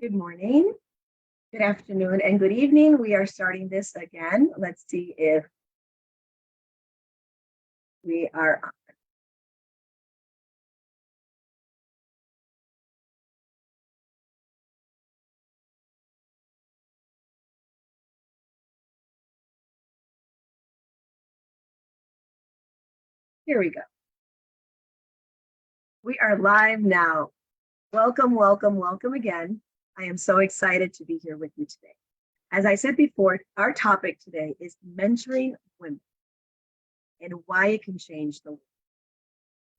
Good morning, good afternoon, and good evening. We are starting this again. Let's see if we are on. Here we go. We are live now. Welcome, welcome, welcome again. I am so excited to be here with you today. As I said before, our topic today is mentoring women and why it can change the world.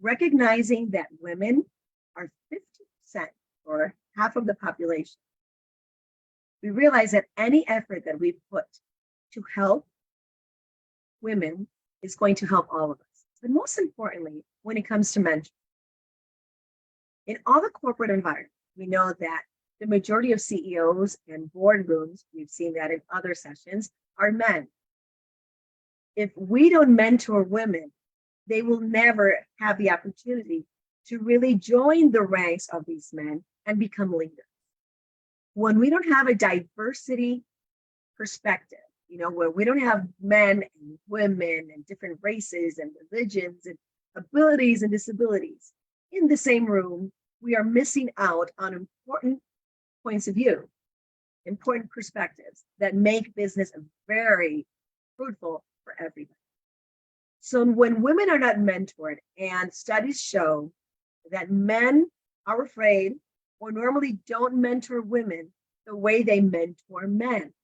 Recognizing that women are 50% or half of the population, we realize that any effort that we put to help women is going to help all of us. But most importantly, when it comes to mentoring, in all the corporate environment, we know that the majority of CEOs and boardrooms, we've seen that in other sessions, are men. If we don't mentor women, they will never have the opportunity to really join the ranks of these men and become leaders. When we don't have a diversity perspective, where we don't have men and women and different races and religions and abilities and disabilities in the same room, we are missing out on important points of view, important perspectives that make business very fruitful for everybody. So when women are not mentored, and studies show that men are afraid or normally don't mentor women the way they mentor men.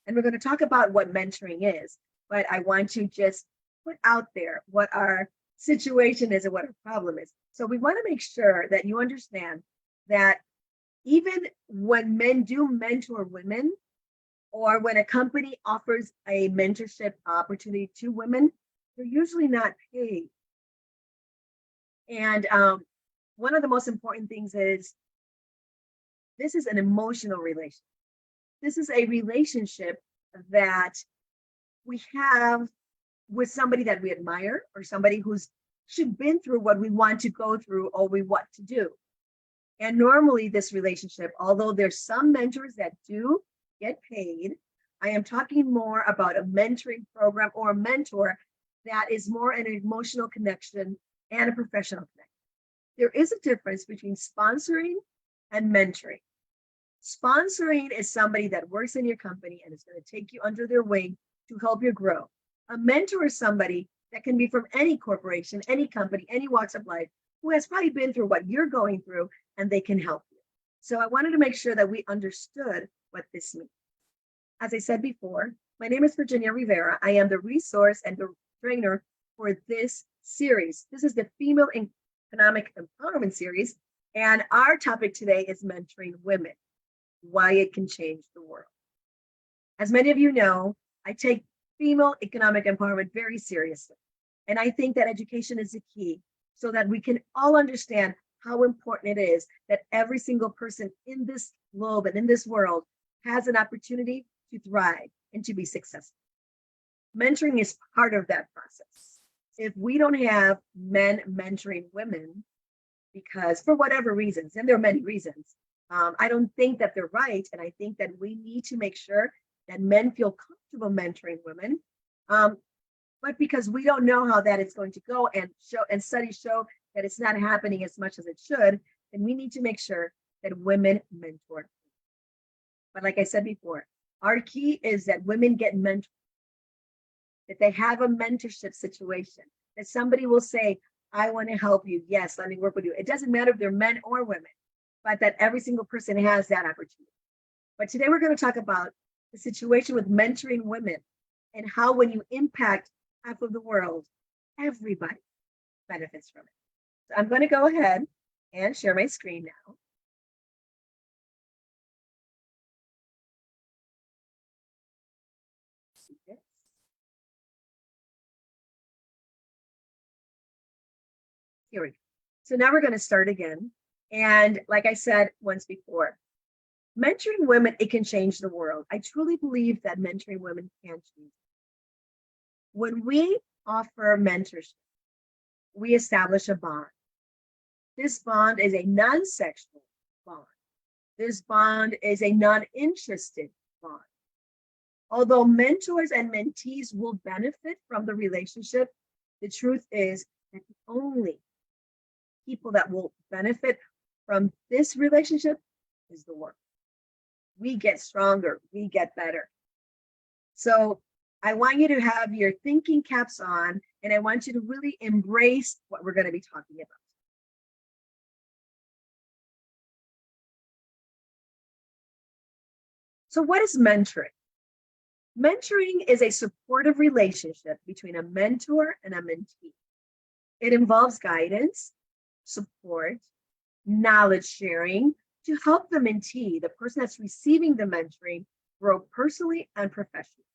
And we're going to talk about what mentoring is, but I want to just put out there what our situation is and what our problem is. So we want to make sure that you understand that even when men do mentor women, or when a company offers a mentorship opportunity to women, they're usually not paid. And one of the most important things is this is an emotional relationship. This is a relationship that we have with somebody that we admire, or somebody who's been through what we want to go through or we want to do. And normally this relationship, although there's some mentors that do get paid, I am talking more about a mentoring program or a mentor that is more an emotional connection and a professional connection. There is a difference between sponsoring and mentoring. Sponsoring is somebody that works in your company and is going to take you under their wing to help you grow. A mentor is somebody that can be from any corporation, any company, any walks of life, who has probably been through what you're going through, and they can help you. So I wanted to make sure that we understood what this means. As I said before, my name is Virginia Rivera. I am the resource and the trainer for this series. This is the Female Economic Empowerment Series, and our topic today is mentoring women, why it can change the world. As many of you know, I take female economic empowerment very seriously. And I think that education is the key so that we can all understand how important it is that every single person in this globe and in this world has an opportunity to thrive and to be successful. Mentoring is part of that process. If we don't have men mentoring women, because for whatever reasons, and there are many reasons, I don't think that they're right. And I think that we need to make sure that men feel comfortable mentoring women. But because we don't know how that is going to go, and studies show that it's not happening as much as it should, then we need to make sure that women mentor. But like I said before, our key is that women get mentored, that they have a mentorship situation, that somebody will say, I want to help you. Yes, let me work with you. It doesn't matter if they're men or women, but that every single person has that opportunity. But today we're going to talk about the situation with mentoring women and how when you impact half of the world, everybody benefits from it. So I'm going to go ahead and share my screen now. See this? Here we go. So now we're going to start again. And like I said once before, mentoring women, it can change the world. I truly believe that mentoring women can change. When we offer mentorship, we establish a bond. This bond is a non-sexual bond. This bond is a non-interested bond. Although mentors and mentees will benefit from the relationship, the truth is that the only people that will benefit from this relationship is the work. We get stronger, we get better. So I want you to have your thinking caps on, and I want you to really embrace what we're going to be talking about. So what is mentoring? Mentoring is a supportive relationship between a mentor and a mentee. It involves guidance, support, knowledge sharing to help the mentee, the person that's receiving the mentoring, grow personally and professionally.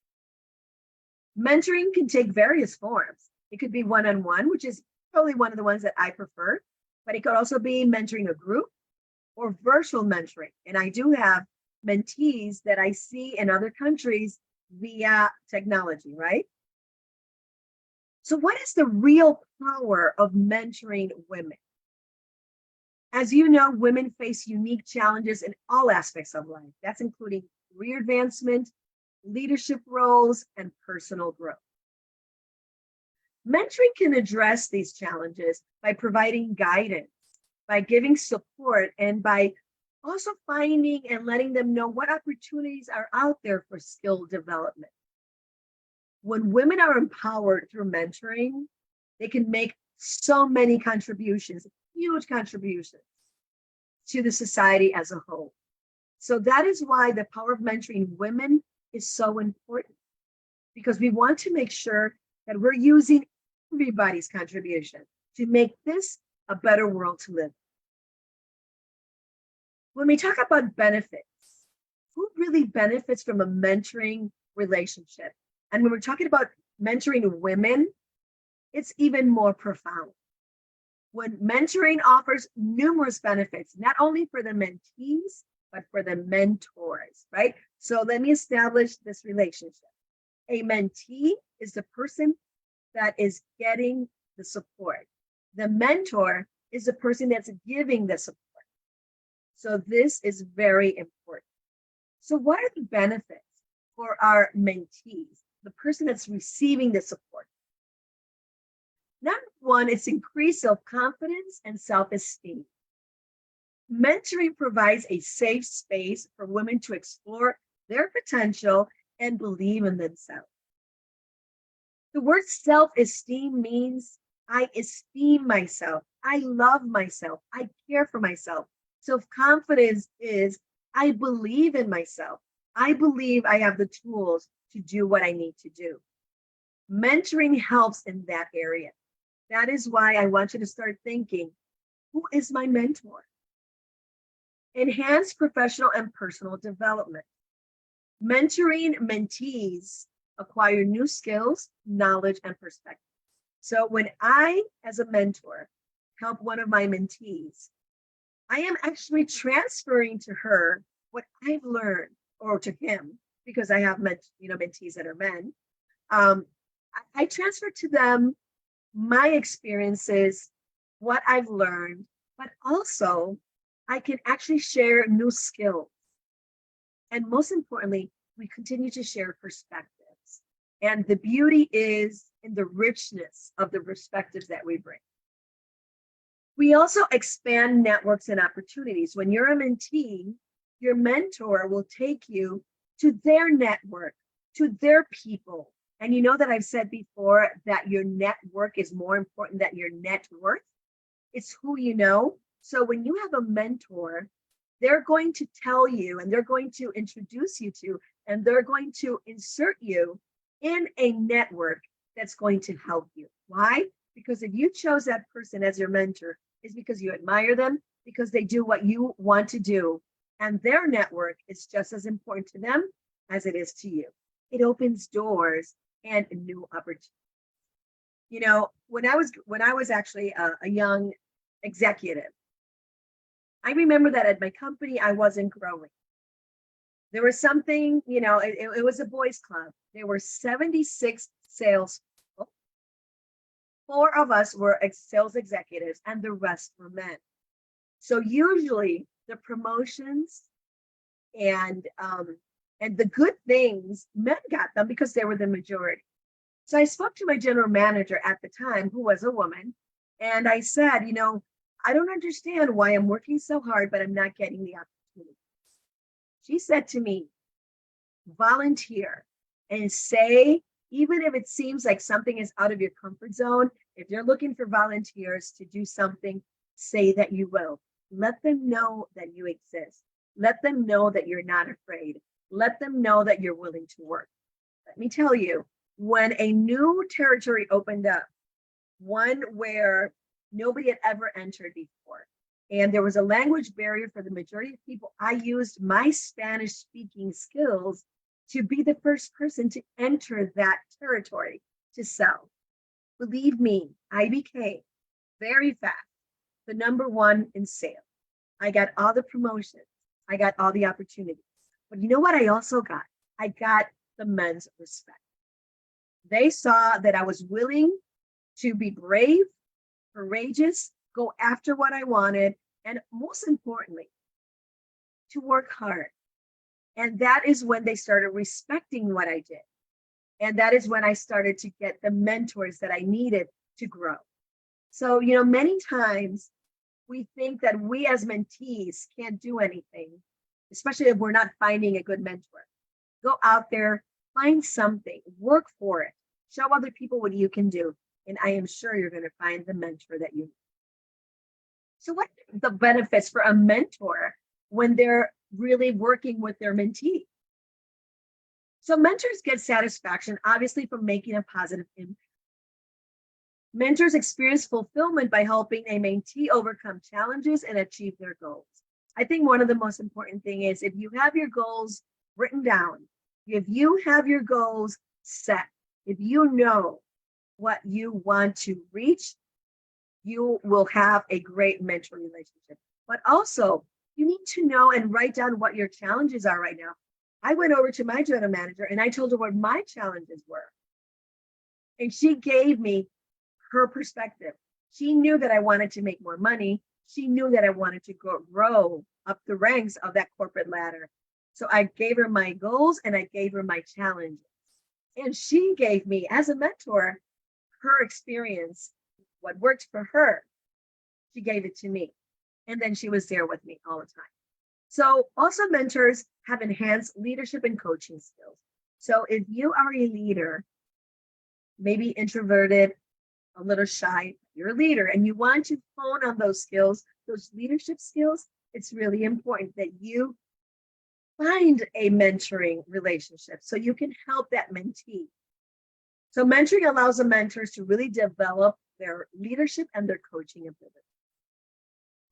Mentoring can take various forms. It could be one-on-one, which is probably one of the ones that I prefer, but it could also be mentoring a group or virtual mentoring. And I do have mentees that I see in other countries via technology, right? So what is the real power of mentoring women? As you know, women face unique challenges in all aspects of life. That's including career advancement, leadership roles, and personal growth. Mentoring can address these challenges by providing guidance, by giving support, and by also finding and letting them know what opportunities are out there for skill development. When women are empowered through mentoring, they can make so many contributions, huge contributions to the society as a whole. So that is why the power of mentoring women is so important, because we want to make sure that we're using everybody's contribution to make this a better world to live. When we talk about benefits, who really benefits from a mentoring relationship? And when we're talking about mentoring women, it's even more profound. When mentoring offers numerous benefits, not only for the mentees, but for the mentors, right? So let me establish this relationship. A mentee is the person that is getting the support. The mentor is the person that's giving the support. So this is very important. So what are the benefits for our mentees, the person that's receiving the support? Number one, it's increased self-confidence and self-esteem. Mentoring provides a safe space for women to explore their potential and believe in themselves. The word self-esteem means I esteem myself, I love myself, I care for myself. Self-confidence is I believe in myself. I believe I have the tools to do what I need to do. Mentoring helps in that area. That is why I want you to start thinking, who is my mentor? Enhance professional and personal development. Mentoring mentees acquire new skills, knowledge, and perspective. So when I, as a mentor, help one of my mentees, I am actually transferring to her what I've learned, or to him, because I have mentees that are men. I transfer to them my experiences, what I've learned, but also I can actually share new skills. And most importantly, we continue to share perspectives. And the beauty is in the richness of the perspectives that we bring. We also expand networks and opportunities. When you're a mentee, your mentor will take you to their network, to their people. And you know that I've said before that your network is more important than your net worth. It's who you know. So when you have a mentor, they're going to tell you, and they're going to introduce you to, and they're going to insert you in a network that's going to help you. Why? Because if you chose that person as your mentor, it's because you admire them, because they do what you want to do, and their network is just as important to them as it is to you. It opens doors and new opportunities. You know, when I was actually a young executive, I remember that at my company, I wasn't growing. There was something, it was a boys' club. There were 76 sales people. 4 of us were sales executives, and the rest were men. So usually the promotions and the good things, men got them because they were the majority. So I spoke to my general manager at the time, who was a woman, and I said, I don't understand why I'm working so hard, but I'm not getting the opportunity. She said to me, volunteer and say, even if it seems like something is out of your comfort zone, if you're looking for volunteers to do something, say that you will. Let them know that you exist. Let them know that you're not afraid. Let them know that you're willing to work. Let me tell you, when a new territory opened up, one where nobody had ever entered before, and there was a language barrier for the majority of people, I used my Spanish speaking skills to be the first person to enter that territory to sell. Believe me, I became very fast the number one in sales. I got all the promotions. I got all the opportunities. But you know what I also got? I got the men's respect. They saw that I was willing to be brave, courageous, go after what I wanted, and most importantly, to work hard. And that is when they started respecting what I did. And that is when I started to get the mentors that I needed to grow. So, many times we think that we as mentees can't do anything, especially if we're not finding a good mentor. Go out there, find something, work for it, show other people what you can do. And I am sure you're going to find the mentor that you need. So what are the benefits for a mentor when they're really working with their mentee? So mentors get satisfaction, obviously, from making a positive impact. Mentors experience fulfillment by helping a mentee overcome challenges and achieve their goals. I think one of the most important things is if you have your goals written down, if you have your goals set, if you know what you want to reach, you will have a great mentor relationship. But also, you need to know and write down what your challenges are right now. I went over to my general manager and I told her what my challenges were. And she gave me her perspective. She knew that I wanted to make more money. She knew that I wanted to grow up the ranks of that corporate ladder. So I gave her my goals and I gave her my challenges. And she gave me, as a mentor, her experience, what worked for her. She gave it to me. And then she was there with me all the time. So also mentors have enhanced leadership and coaching skills. So if you are a leader, maybe introverted, a little shy, you're a leader and you want to hone on those skills, those leadership skills, it's really important that you find a mentoring relationship so you can help that mentee. So mentoring allows the mentors to really develop their leadership and their coaching ability.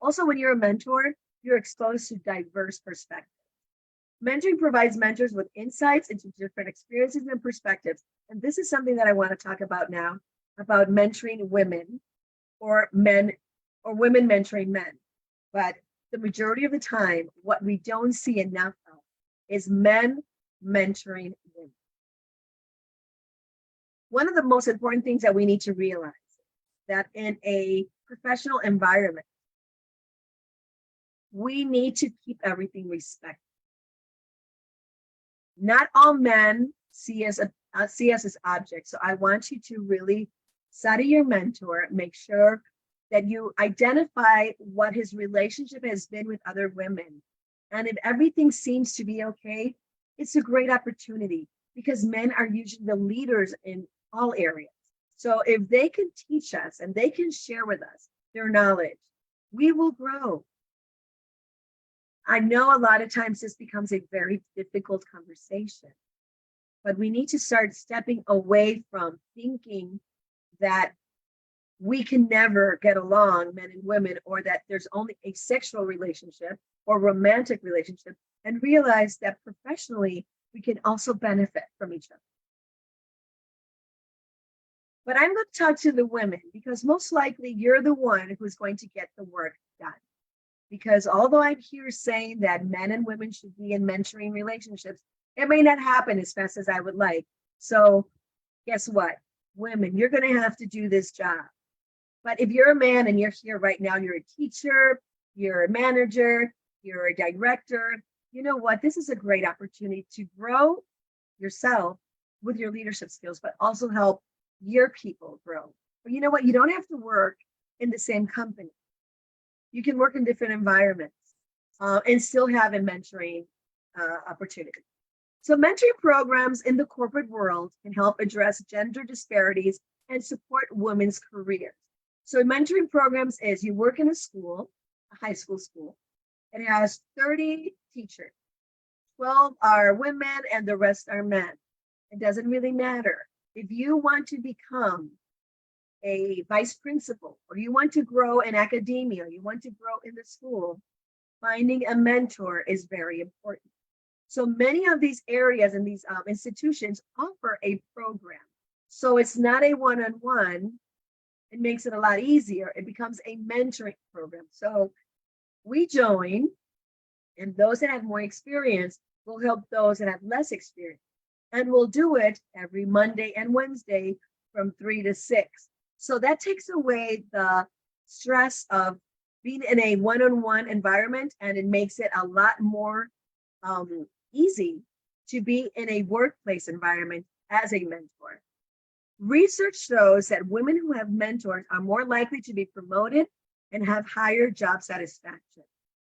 Also, when you're a mentor, you're exposed to diverse perspectives. Mentoring provides mentors with insights into different experiences and perspectives. And this is something that I want to talk about now, about mentoring women or men or women mentoring men. But the majority of the time, what we don't see enough of is men mentoring women. One of the most important things that we need to realize that in a professional environment, we need to keep everything respected. Not all men see us as objects. So I want you to really study your mentor, make sure that you identify what his relationship has been with other women. And if everything seems to be okay, it's a great opportunity because men are usually the leaders in all areas. So if they can teach us and they can share with us their knowledge, we will grow. I know a lot of times this becomes a very difficult conversation, but we need to start stepping away from thinking that we can never get along, men and women, or that there's only a sexual relationship or romantic relationship, and realize that professionally, we can also benefit from each other. But I'm going to talk to the women because most likely you're the one who's going to get the work done. Because although I'm here saying that men and women should be in mentoring relationships, it may not happen as fast as I would like. So guess what? Women, you're going to have to do this job. But if you're a man and you're here right now, you're a teacher, you're a manager, you're a director, you know what? This is a great opportunity to grow yourself with your leadership skills, but also help your people grow. But you know what? You don't have to work in the same company. You can work in different environments and still have a mentoring opportunity. So mentoring programs in the corporate world can help address gender disparities and support women's careers. So mentoring programs is you work in a school, a high school. It has 30 teachers. 12 are women and the rest are men. It doesn't really matter. If you want to become a vice principal, or you want to grow in academia, or you want to grow in the school, finding a mentor is very important. So many of these areas and these institutions offer a program. So it's not a one-on-one. It makes it a lot easier. It becomes a mentoring program. So we join, and those that have more experience will help those that have less experience. And we'll do it every Monday and Wednesday from 3 to 6. So that takes away the stress of being in a one-on-one environment, and it makes it a lot more easy to be in a workplace environment as a mentor. Research shows that women who have mentors are more likely to be promoted and have higher job satisfaction.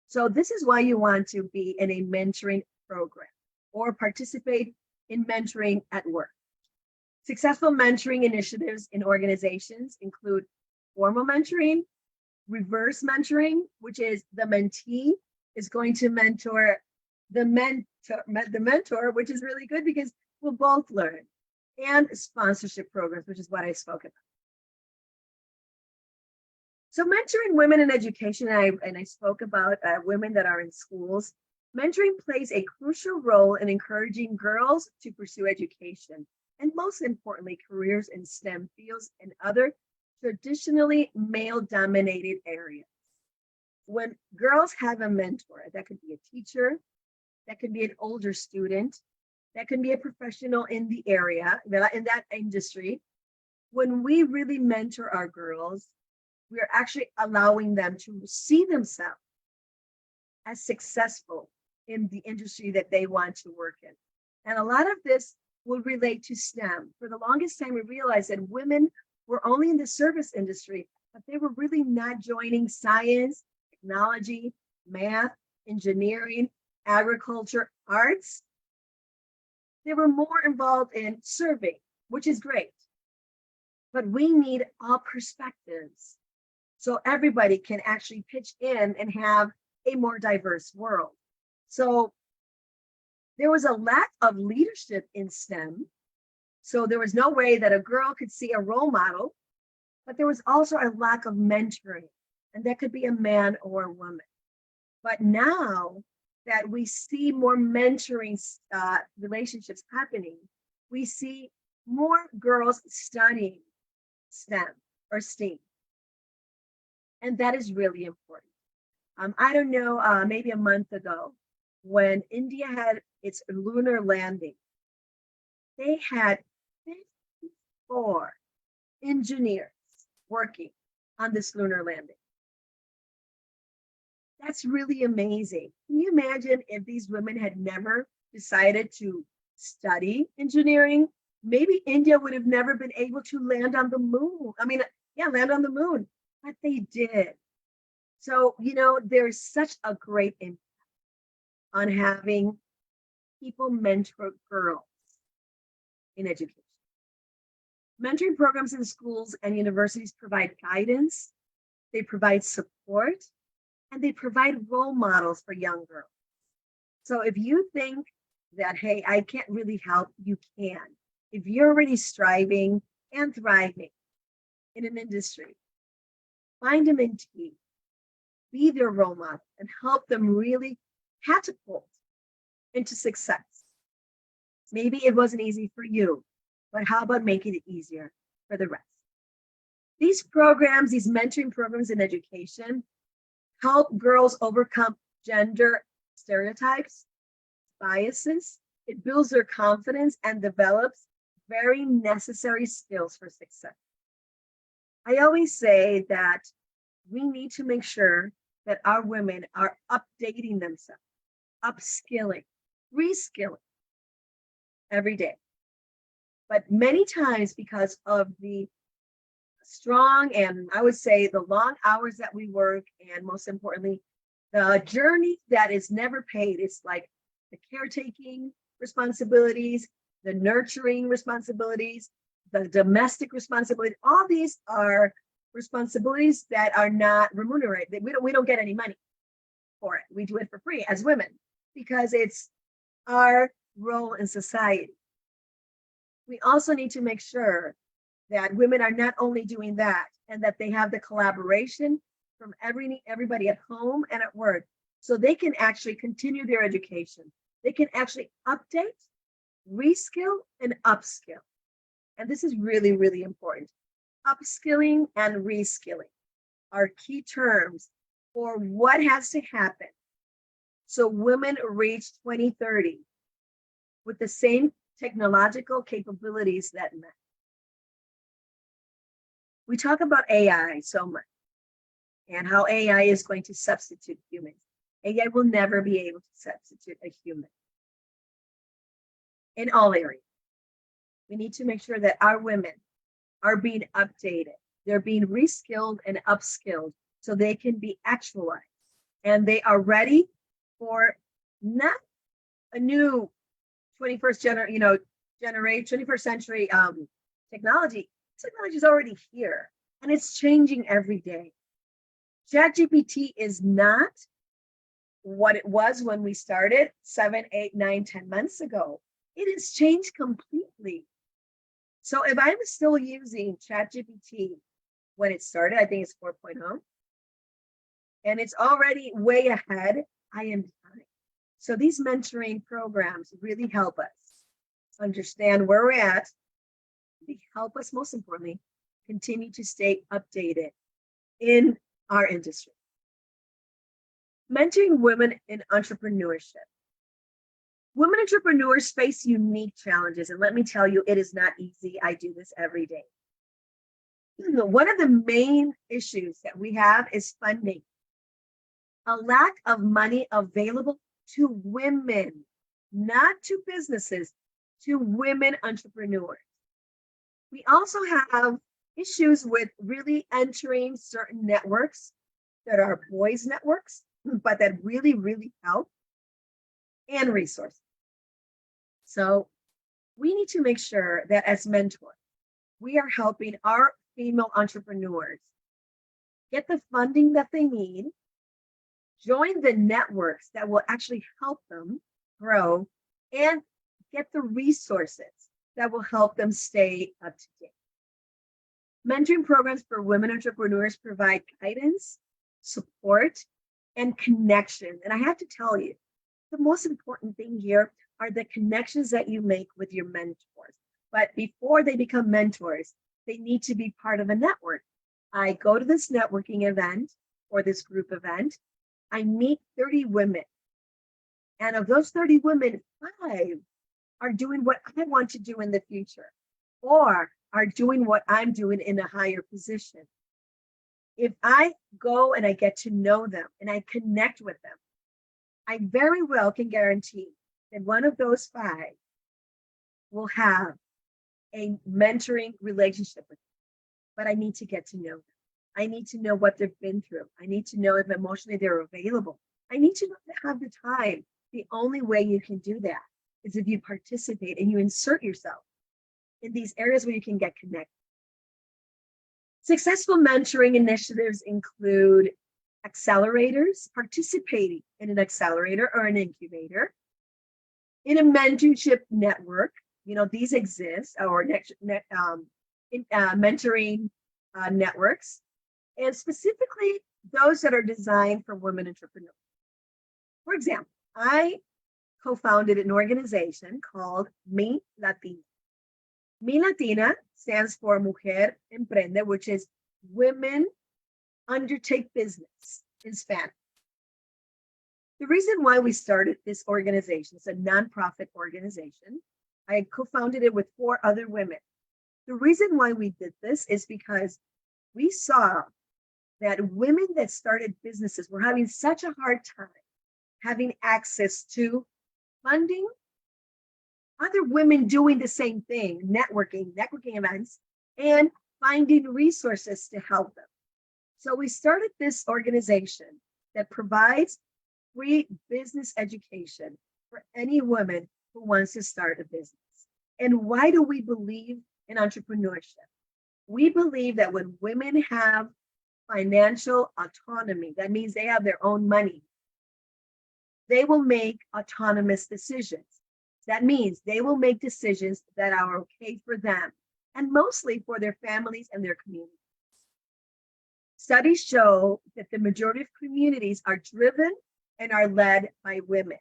So this is why you want to be in a mentoring program or participate in mentoring at work. Successful mentoring initiatives in organizations include formal mentoring, reverse mentoring, which is the mentee is going to mentor the mentor, which is really good because we'll both learn, and sponsorship programs, which is what I spoke about. So mentoring women in education, and I spoke about women that are in schools. Mentoring plays a crucial role in encouraging girls to pursue education, and most importantly, careers in STEM fields and other traditionally male-dominated areas. When girls have a mentor, that could be a teacher, that could be an older student, that can be a professional in the area, in that industry. When we really mentor our girls, we are actually allowing them to see themselves as successful in the industry that they want to work in. And a lot of this will relate to STEM. For the longest time, we realized that women were only in the service industry, but they were really not joining science, technology, math, engineering, agriculture, arts. They were more involved in serving, which is great. But we need all perspectives so everybody can actually pitch in and have a more diverse world. So there was a lack of leadership in STEM. So there was no way that a girl could see a role model, but there was also a lack of mentoring, and that could be a man or a woman. But now that we see more mentoring relationships happening, we see more girls studying STEM or STEAM. And that is really important. I don't know, maybe a month ago, when India had its lunar landing, they had 54 engineers working on this lunar landing. That's really amazing. Can you imagine if these women had never decided to study engineering? Maybe India would have never been able to land on the moon. Land on the moon, but they did. So, there's such a great impact on having people mentor girls in education. Mentoring programs in schools and universities provide guidance, they provide support, and they provide role models for young girls. So if you think that, hey, I can't really help, you can. If you're already striving and thriving in an industry, find a mentee, be their role model, and help them really catapult into success. Maybe it wasn't easy for you, but how about making it easier for the rest? These programs, these mentoring programs in education, help girls overcome gender stereotypes, biases. It builds their confidence and develops very necessary skills for success. I always say that we need to make sure that our women are updating themselves, upskilling, reskilling every day. But many times, because of the strong and I would say the long hours that we work, and most importantly, the journey that is never paid, it's like the caretaking responsibilities, the nurturing responsibilities, the domestic responsibility. All these are responsibilities that are not remunerated. We don't get any money for it. We do it for free as women because it's our role in society. We also need to make sure that women are not only doing that and that they have the collaboration from everybody at home and at work so they can actually continue their education. They can actually update, reskill, and upskill. And this is really, really important. Upskilling and reskilling are key terms for what has to happen so women reach 2030 with the same technological capabilities that men. We talk about AI so much and how AI is going to substitute humans. AI will never be able to substitute a human in all areas. We need to make sure that our women are being updated. They're being reskilled and upskilled so they can be actualized and they are ready for not a new 21st century technology. Technology is already here and it's changing every day. ChatGPT is not what it was when we started 7, 8, 9, 10 months ago. It has changed completely. So if I'm still using ChatGPT when it started, I think it's 4.0, and it's already way ahead, I am behind. So these mentoring programs really help us understand where we're at. They help us, most importantly, continue to stay updated in our industry. Mentoring women in entrepreneurship. Women entrepreneurs face unique challenges, and let me tell you, it is not easy. I do this every day. One of the main issues that we have is funding. A lack of money available to women, not to businesses, to women entrepreneurs. We also have issues with really entering certain networks that are boys networks, but that really, really help, and resources. So we need to make sure that as mentors, we are helping our female entrepreneurs get the funding that they need, join the networks that will actually help them grow, and get the resources that will help them stay up to date. Mentoring programs for women entrepreneurs provide guidance, support, and connection. And I have to tell you, the most important thing here are the connections that you make with your mentors. But before they become mentors, they need to be part of a network. I go to this networking event or this group event, I meet 30 women. And of those 30 women, 5 are doing what I want to do in the future or are doing what I'm doing in a higher position. If I go and I get to know them and I connect with them, I very well can guarantee that one of those 5 will have a mentoring relationship with them. But I need to get to know them. I need to know what they've been through. I need to know if emotionally they're available. I need to have the time. The only way you can do that is if you participate and you insert yourself in these areas where you can get connected. Successful mentoring initiatives include accelerators, participating in an accelerator or an incubator, in a mentorship network. These exist, or mentoring networks, and specifically those that are designed for women entrepreneurs. For example, I co-founded an organization called Mi Latina. Mi Latina stands for Mujer Emprende, which is Women Undertake Business in Spanish. The reason why we started this organization, it's a nonprofit organization. I co-founded it with 4 other women. The reason why we did this is because we saw that women that started businesses were having such a hard time having access to funding, other women doing the same thing, networking events, and finding resources to help them. So we started this organization that provides free business education for any woman who wants to start a business. And why do we believe in entrepreneurship? We believe that when women have financial autonomy, that means they have their own money, they will make autonomous decisions. That means they will make decisions that are okay for them and mostly for their families and their communities. Studies show that the majority of communities are driven and are led by women.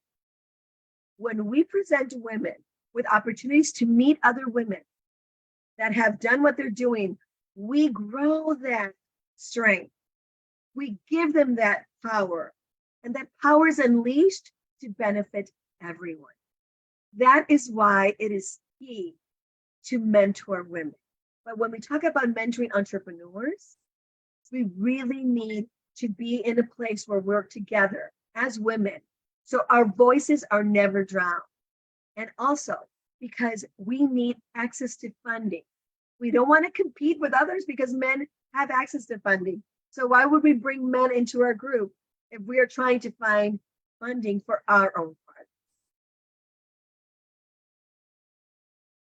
When we present women with opportunities to meet other women that have done what they're doing, we grow that strength. We give them that power, and that power is unleashed to benefit everyone. That is why it is key to mentor women. But when we talk about mentoring entrepreneurs, we really need to be in a place where we're together as women, so our voices are never drowned. And also because we need access to funding. We don't want to compete with others because men have access to funding. So why would we bring men into our group if we are trying to find funding for our own part?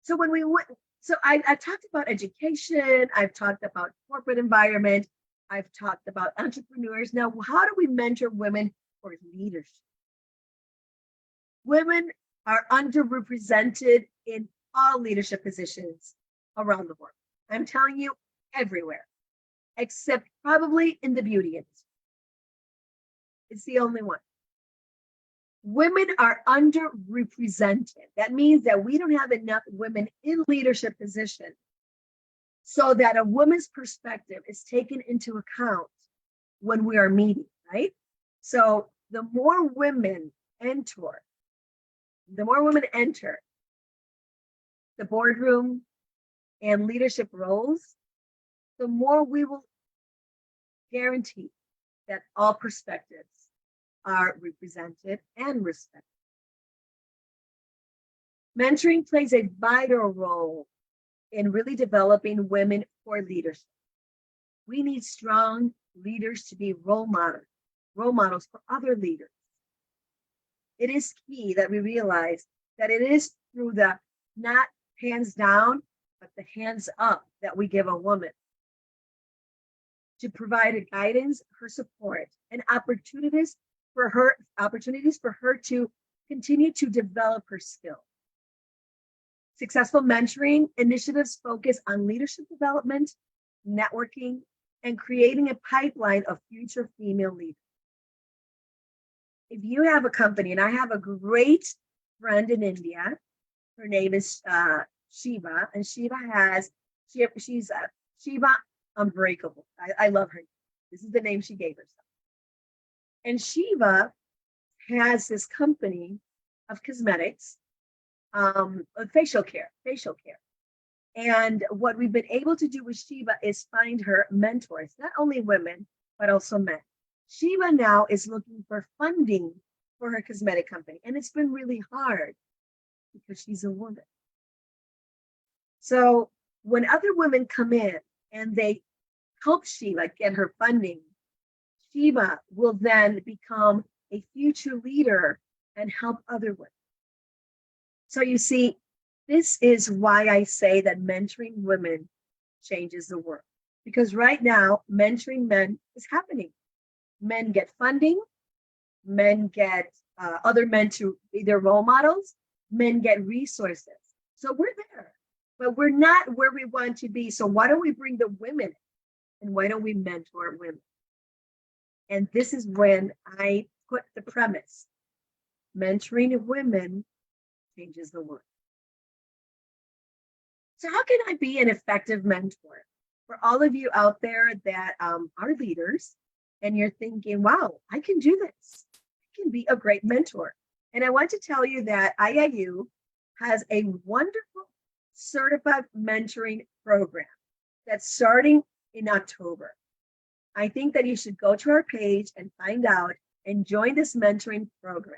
So when we went, so I talked about education, I've talked about corporate environment, I've talked about entrepreneurs. Now, how do we mentor women for leadership? Women are underrepresented in all leadership positions around the world. I'm telling you, everywhere, except probably in the beauty industry. It's the only one. Women are underrepresented. That means that we don't have enough women in leadership positions so that a woman's perspective is taken into account when we are meeting, right? So the more women enter the boardroom and leadership roles, the more we will guarantee that all perspectives are represented and respected. Mentoring plays a vital role in really developing women for leadership. We need strong leaders to be role models for other leaders. It is key that we realize that it is through the not hands down, but the hands up that we give a woman to provide a guidance, her support, and opportunities for her to continue to develop her skills. Successful mentoring initiatives focus on leadership development, networking, and creating a pipeline of future female leaders. If you have a company, and I have a great friend in India, her name is Shiva, and she's Shiva Unbreakable. I love her. This is the name she gave herself. And Shiva has this company of cosmetics, of facial care. And what we've been able to do with Shiva is find her mentors, not only women, but also men. Shiva now is looking for funding for her cosmetic company. And it's been really hard because she's a woman. So when other women come in and they help Shiva get her funding, Shiva will then become a future leader and help other women. So you see, this is why I say that mentoring women changes the world. Because right now, mentoring men is happening. Men get funding, men get other men to be their role models, men get resources. So we're there, but we're not where we want to be. So why don't we bring the women and why don't we mentor women? And this is when I put the premise, mentoring women changes the world. So how can I be an effective mentor? For all of you out there that are leaders and you're thinking, wow, I can do this. I can be a great mentor. And I want to tell you that IIU has a wonderful certified mentoring program that's starting in October. I think that you should go to our page and find out and join this mentoring program.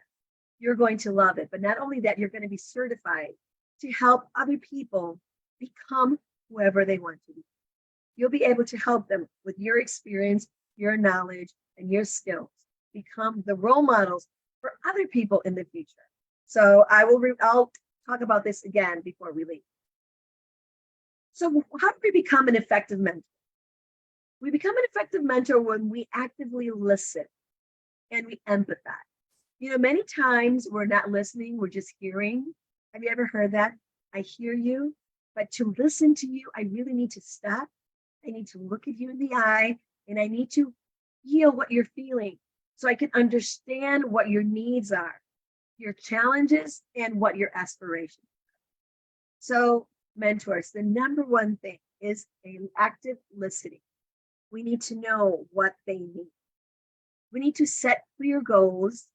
You're going to love it. But not only that, you're going to be certified to help other people become whoever they want to be. You'll be able to help them with your experience, your knowledge, and your skills, become the role models for other people in the future. So I'll talk about this again before we leave. So how do we become an effective mentor? We become an effective mentor when we actively listen and we empathize. Many times we're not listening, we're just hearing. Have you ever heard that? I hear you, but to listen to you, I really need to stop. I need to look at you in the eye, and I need to feel what you're feeling so I can understand what your needs are, your challenges, and what your aspirations are. So, mentors, the number one thing is an active listening. We need to know what they need. We need to set clear goals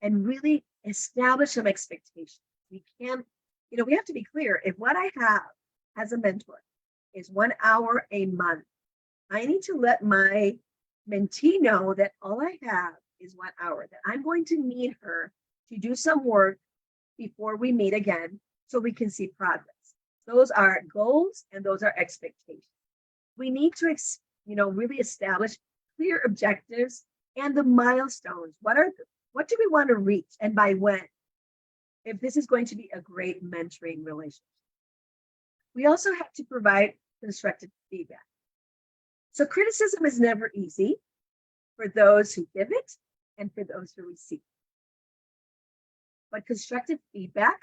and really establish some expectations. We have to be clear. If what I have as a mentor is 1 hour a month, I need to let my mentee know that all I have is 1 hour, that I'm going to need her to do some work before we meet again so we can see progress. Those are goals and those are expectations. We need to really establish clear objectives and the milestones. What do we want to reach and by when? If this is going to be a great mentoring relationship. We also have to provide constructive feedback. So criticism is never easy for those who give it and for those who receive. But constructive feedback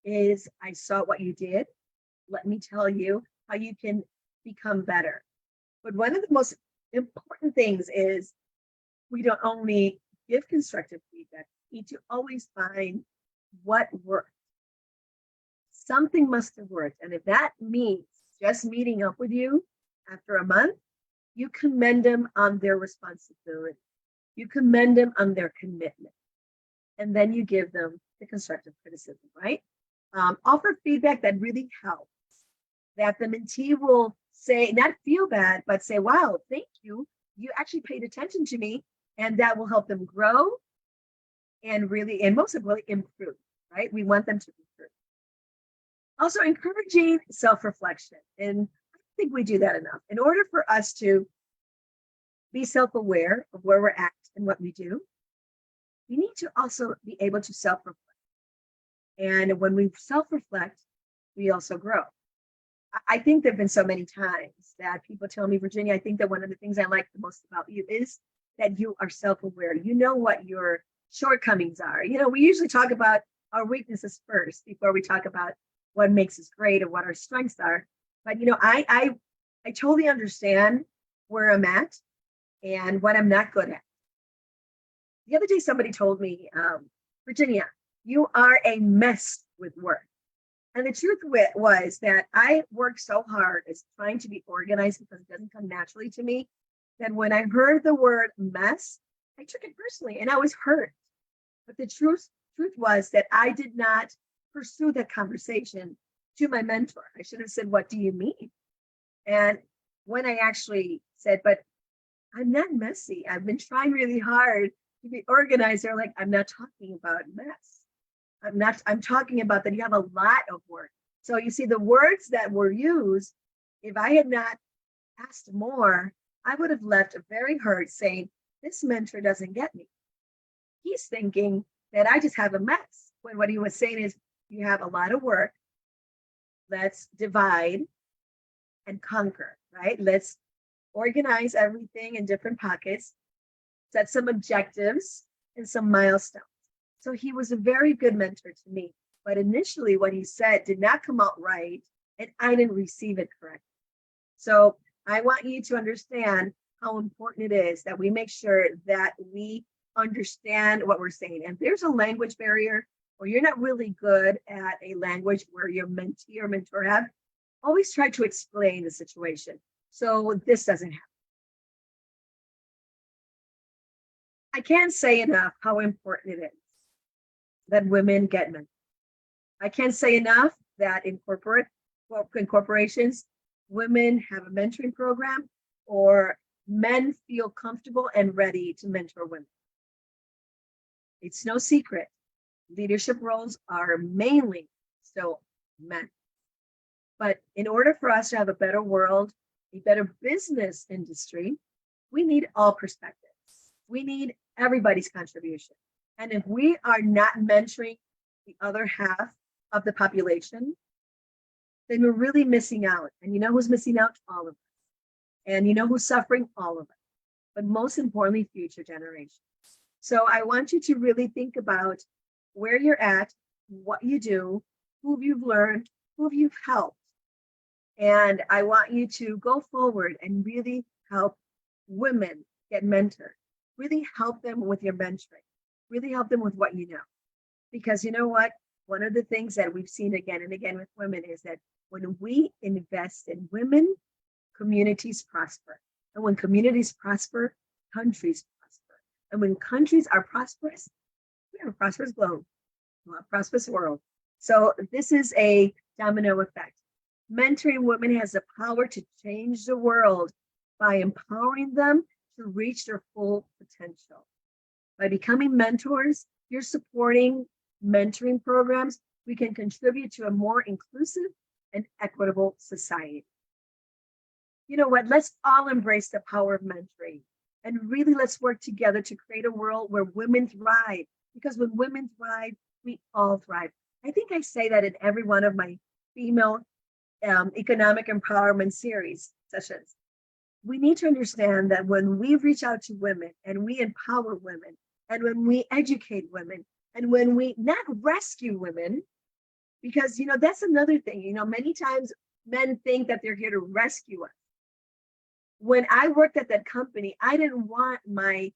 is, I saw what you did. Let me tell you how you can become better. But one of the most important things is we don't only give constructive feedback, we need to always find what worked. Something must have worked. And if that means just meeting up with you after a month, you commend them on their responsibility. You commend them on their commitment. And then you give them the constructive criticism, right? Offer feedback that really helps, that the mentee will say, not feel bad, but say, wow, thank you. You actually paid attention to me, and that will help them grow and most importantly, improve, right? We want them to improve. Also, encouraging self-reflection. And I think we do that enough. In order for us to be self-aware of where we're at and what we do, we need to also be able to self-reflect. And when we self-reflect, we also grow. I think there have been so many times that people tell me, Virginia, I think that one of the things I like the most about you is that you are self-aware. You know what your shortcomings are. We usually talk about our weaknesses first before we talk about what makes us great or what our strengths are. But, I totally understand where I'm at and what I'm not good at. The other day, somebody told me, Virginia, you are a mess with work. And the truth was that I worked so hard as trying to be organized because it doesn't come naturally to me, that when I heard the word mess, I took it personally and I was hurt. But the truth was that I did not pursue that conversation to my mentor. I should have said, what do you mean? And when I actually said, but I'm not messy. I've been trying really hard to be organized. They're like, I'm not talking about mess. I'm talking about that you have a lot of work. So you see the words that were used, if I had not asked more, I would have left very hurt saying, this mentor doesn't get me. He's thinking that I just have a mess. When what he was saying is, you have a lot of work. Let's divide and conquer, right? Let's organize everything in different pockets, set some objectives and some milestones. So he was a very good mentor to me. But initially what he said did not come out right, and I didn't receive it correctly. So I want you to understand how important it is that we make sure that we understand what we're saying. And if there's a language barrier, or you're not really good at a language where your mentee or mentor have, always try to explain the situation so this doesn't happen. I can't say enough how important it is that women get mentored. I can't say enough that in corporations, women have a mentoring program, or men feel comfortable and ready to mentor women. It's no secret. Leadership roles are mainly still men. But in order for us to have a better world, a better business industry, we need all perspectives. We need everybody's contribution. And if we are not mentoring the other half of the population, then we're really missing out. And you know who's missing out? All of us. And you know who's suffering? All of us. But most importantly, future generations. So I want you to really think about where you're at, what you do, who you've learned, who you've helped. And I want you to go forward and really help women get mentored. Really help them with your mentoring. Really help them with what you know. Because you know what? One of the things that we've seen again and again with women is that when we invest in women, communities prosper. And when communities prosper, countries prosper. And when countries are prosperous, we have a prosperous globe, a prosperous world. So this is a domino effect. Mentoring women has the power to change the world by empowering them to reach their full potential. By becoming mentors, you're supporting mentoring programs. We can contribute to a more inclusive and equitable society. You know what? Let's all embrace the power of mentoring. And really, let's work together to create a world where women thrive. Because when women thrive, we all thrive. I think I say that in every one of my female economic empowerment series sessions. We need to understand that when we reach out to women and we empower women, and when we educate women, and when we not rescue women, because, you know, that's another thing, you know, many times men think that they're here to rescue us. When I worked at that company, I didn't want my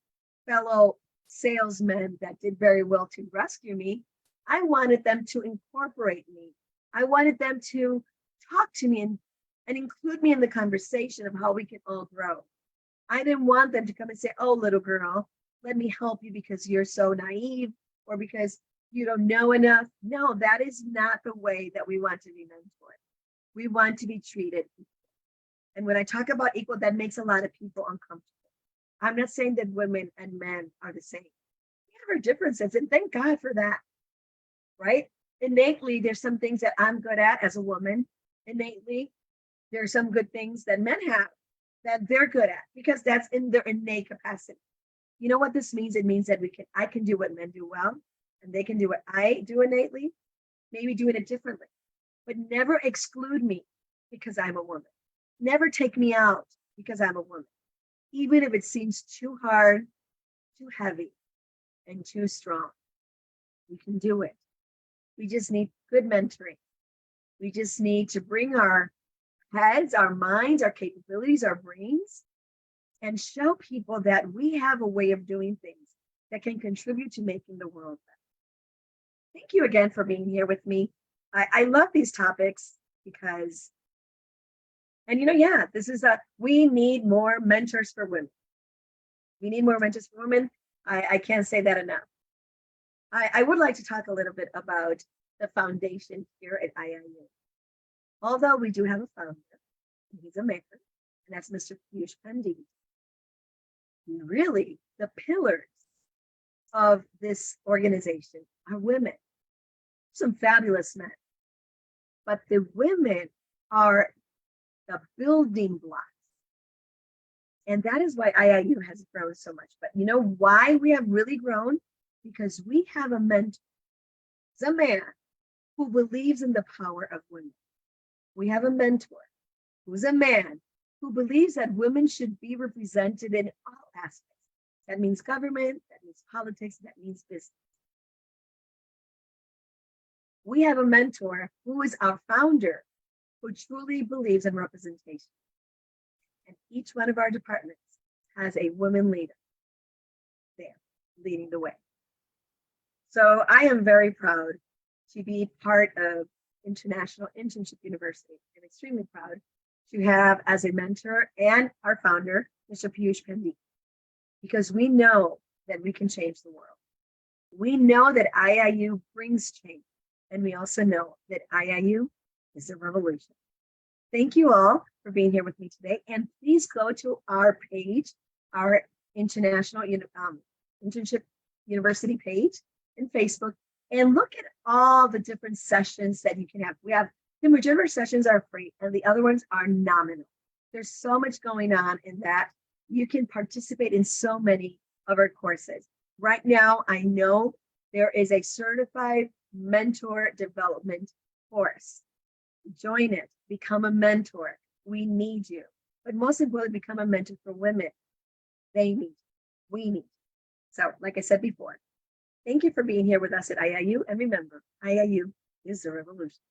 fellow salesmen that did very well to rescue me. I wanted them to incorporate me. I wanted them to talk to me and include me in the conversation of how we can all grow. I didn't want them to come and say, oh, little girl, let me help you because you're so naive or because you don't know enough. No, that is not the way that we want to be mentored. We want to be treated equal. And when I talk about equal, that makes a lot of people uncomfortable. I'm not saying that women and men are the same. We have our differences, and thank God for that, right? Innately, there's some things that I'm good at as a woman. Innately, there are some good things that men have that they're good at because that's in their innate capacity. You know what this means? It means that I can do what men do well, and they can do what I do innately, maybe doing it differently, but never exclude me because I'm a woman. Never take me out because I'm a woman, even if it seems too hard, too heavy, and too strong. We can do it. We just need good mentoring. We just need to bring our heads, our minds, our capabilities, our brains, and show people that we have a way of doing things that can contribute to making the world better. Thank you again for being here with me. I love these topics because, and you know, yeah, we need more mentors for women. We need more mentors for women. I can't say that enough. I would like to talk a little bit about the foundation here at IIU. Although we do have a founder, and he's a man, and that's Mr. Piyush Pandit. Really, the pillars of this organization are women, some fabulous men, but the women are the building blocks. And that is why IIU has grown so much. But you know why we have really grown? Because we have a mentor, a man who believes in the power of women. We have a mentor who's a man who believes that women should be represented in all aspects. That means government, that means politics, that means business. We have a mentor who is our founder, who truly believes in representation. And each one of our departments has a woman leader there leading the way. So I am very proud to be part of International Internship University. I'm extremely proud to have as a mentor and our founder, Mr. Piyush Pandit, because we know that we can change the world. We know that IIU brings change, and we also know that IIU is a revolution. Thank you all for being here with me today. And please go to our page, our International Internship University page in Facebook, and look at all the different sessions that you can have. We have the majority of our sessions are free, and the other ones are nominal. There's so much going on in that you can participate in so many of our courses. Right now, I know there is a certified mentor development course. Join it, become a mentor. We need you. But most importantly, become a mentor for women. They need, we need. So, like I said before, thank you for being here with us at IIU. And remember, IIU is the revolution.